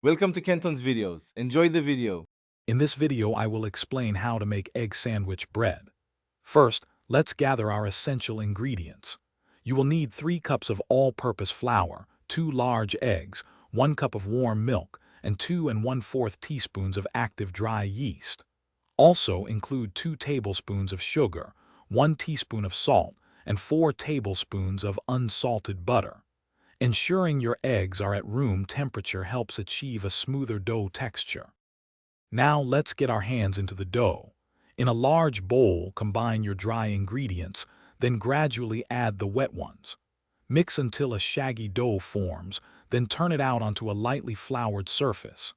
Welcome to Kenton's videos. Enjoy the video. In this video, I will explain how to make egg sandwich bread. First, let's gather our essential ingredients. You will need 3 cups of all-purpose flour, 2 large eggs, 1 cup of warm milk, and 2 1/4 teaspoons of active dry yeast. Also include 2 tablespoons of sugar, 1 teaspoon of salt, and 4 tablespoons of unsalted butter. Ensuring your eggs are at room temperature helps achieve a smoother dough texture. Now let's get our hands into the dough. In a large bowl, combine your dry ingredients, then gradually add the wet ones. Mix until a shaggy dough forms, then turn it out onto a lightly floured surface.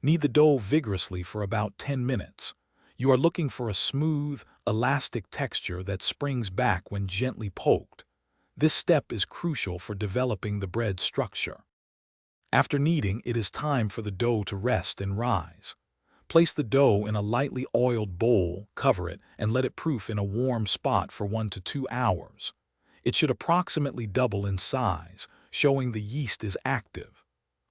Knead the dough vigorously for about 10 minutes. You are looking for a smooth, elastic texture that springs back when gently poked. This step is crucial for developing the bread structure. After kneading, it is time for the dough to rest and rise. Place the dough in a lightly oiled bowl, cover it, and let it proof in a warm spot for 1 to 2 hours. It should approximately double in size, showing the yeast is active.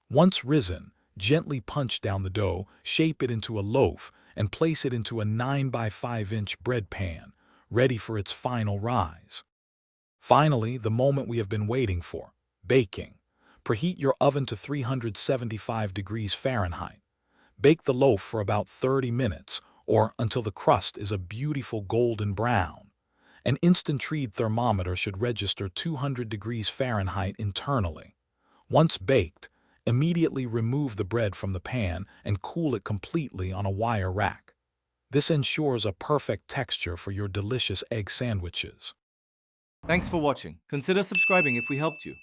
Once risen, gently punch down the dough, shape it into a loaf, and place it into a 9 by 5 inch bread pan, ready for its final rise. Finally, the moment we have been waiting for, baking. Preheat your oven to 375 degrees Fahrenheit. Bake the loaf for about 30 minutes, or until the crust is a beautiful golden brown. An instant-read thermometer should register 200 degrees Fahrenheit internally. Once baked, immediately remove the bread from the pan and cool it completely on a wire rack. This ensures a perfect texture for your delicious egg sandwiches. Thanks for watching. Consider subscribing if we helped you.